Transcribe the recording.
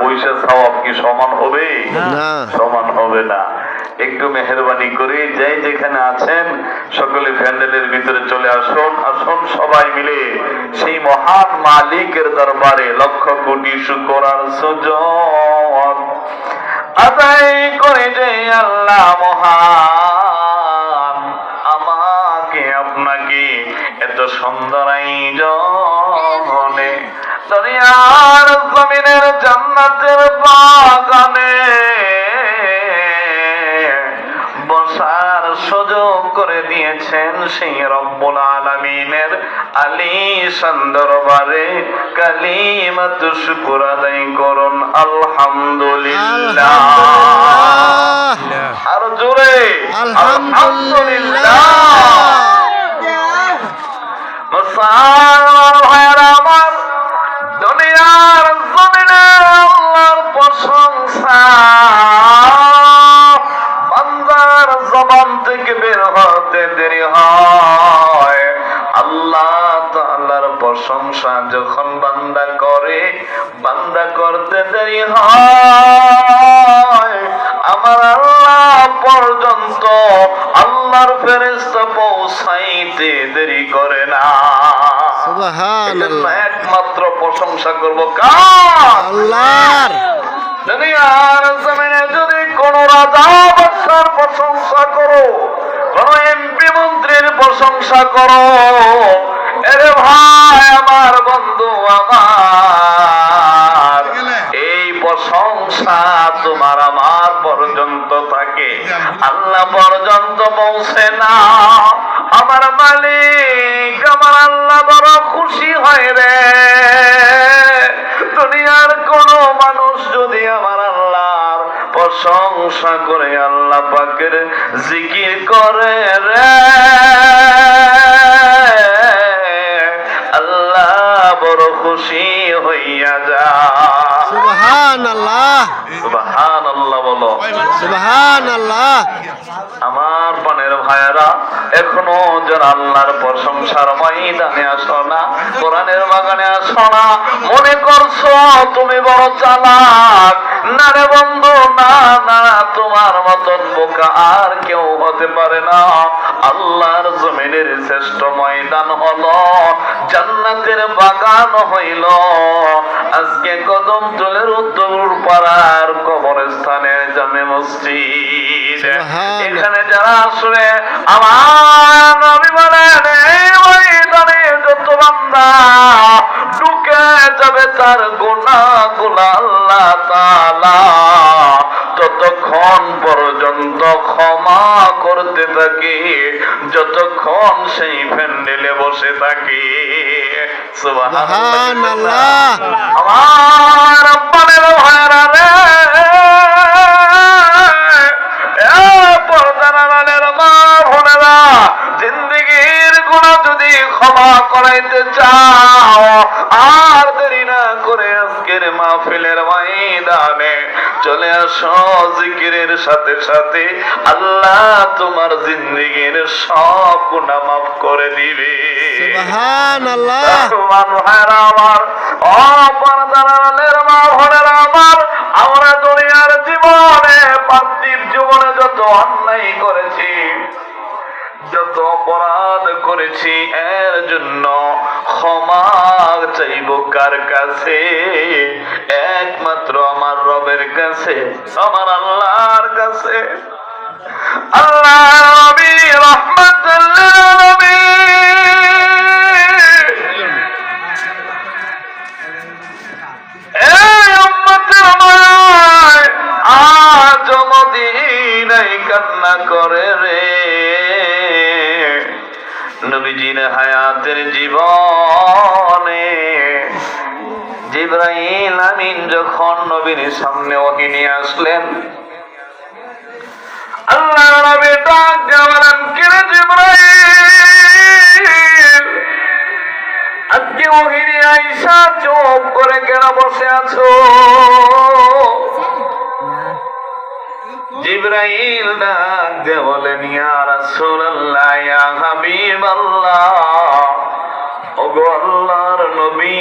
বৈশা সওয়াব কি সমান হবে? না। সমান হবে না। একটু মেহেরবানি করে যাই যেখানে আছেন সকলে প্যান্ডেলের ভিতরে চলে আসুন। আসুন সবাই মিলে সেই মহান মালিকের দরবারে লক্ষ কোটি শুকর আর সুজদ আদায় করে যে আল্লাহ মহান, আমাকে আপনাকে এত সুন্দর আয়োজনে দুনিয়ার জমিনের জান্নাতের বাগানে বসার সুযোগ করে দিয়েছেন সেই রব্বুল আলামিনের আলিশান দরবারে কালিমাতু শুকর আদায় করুন আলহামদুলিল্লাহ। আর জোরে আলহামদুলিল্লাহ। মুসলমান ভাইরা আমার, দুনিয়ার জমিনে আল্লাহর প্রশংসা বান্দার জবান থেকে বের হতে দেরি হয়। আল্লাহ তাআলার প্রশংসা যখন বান্দা করে, বান্দা করতে দেরি হয়, আমার আল্লাহ পর্যন্ত আল্লাহর ফেরেশতা পৌঁছাইতে দেরি করে না। সুবহানাল্লাহ। একমাত্র প্রশংসা করব কার? আল্লাহর। দুনিয়ার জমিনে যদি কোন রাজা বাদশার প্রশংসা করো, কোন এমপি মন্ত্রীর প্রশংসা করো, এরে ভাই আমার বন্ধু আমার, এই প্রশংসা তোমার আমার পর্যন্ত থাকে, আল্লাহ পর্যন্ত পৌঁছে না। আমার মালিক আমার আল্লাহ বড় খুশি হয় রে। দুনিয়ার কোন মানুষ যদি আমার আল্লাহর প্রশংসা করে, আল্লাহ পাকের জিকির করে রে, আল্লাহ বড় খুশি হইয়া যায়। সুবহানাল্লাহ। সুবহানাল্লাহ বলো। সুবহানাল্লাহ। আমার প্রাণের ভাইয়েরা, এখনো যারা আল্লাহর প্রশংসার ময়দানে আসো না, কোরআনের বাগানে আসো না, মনে করছো তুমি বড় চালাক, না রে বন্ধু, না না, তোমার মতন বোকা আর কেউ হতে পারে না। আল্লাহর জমিনের শ্রেষ্ঠ ময়দান হলো জান্নাতের বাগান হইল আজকে কদমতলের উত্তর পাড়ার কবরস্থানে জামে মসজিদ। এখানে যারা আসলে আমার নবী বলেন, এই ময়দানে যত বান্দা ঢুকে যাবে তার গুনাহগুলো আল্লাহ তাআলা ততক্ষণ পর্যন্ত ক্ষমা করতে থাকে যতক্ষণ সেই প্যান্ডেলে বসে থাকে। সুবহানাল্লাহ। আমার রব্বানের ভাইরা রে, পর্দার আড়ালের মা বোনেরা, জিন্দেগীর গুনাহ যদি ক্ষমা করাইতে চাও, আর দেরি না করে আজকের মাহফিলের ময়দানে চলে আসো। জিকিরের সাথে সাথে আল্লাহ তোমার জিন্দেগীর সব গুনাহ মাফ করে দিবে। সুবহানাল্লাহ। আমার ও পর্দার আড়ালের মা বোনেরা আমার, আমরা দুনিয়ার জীবনে পার্থিব জীবনে যত অন্যায় করেছি, যত অপরাধ করেছি, এর জন্য ক্ষমা চাইব কার কাছে? একমাত্র আমার রবের কাছে, আমার আল্লাহর কাছে। আল্লাহ নবী রাহমাতুল লিল আলামিন, এই উম্মতের মায় আজ মদিনায় কান্না করে রে। নবীজির হায়াতের জীবনে জিবরাইল আমিন যখন নবীর সামনে ওহী নিয়ে আসলেন, আল্লাহ নবী ডাক দিয়ে বলেন, কে রে জিবরাইল, আজকে ওহী নিয়ে আইসা চুপ করে কেন বসে আছো? জিবরাইল ডাক দিয়ে বলেন, ইয়া রাসূলুল্লাহ, ইয়া হাবিবাল্লাহ, ওগো আল্লাহর নবী,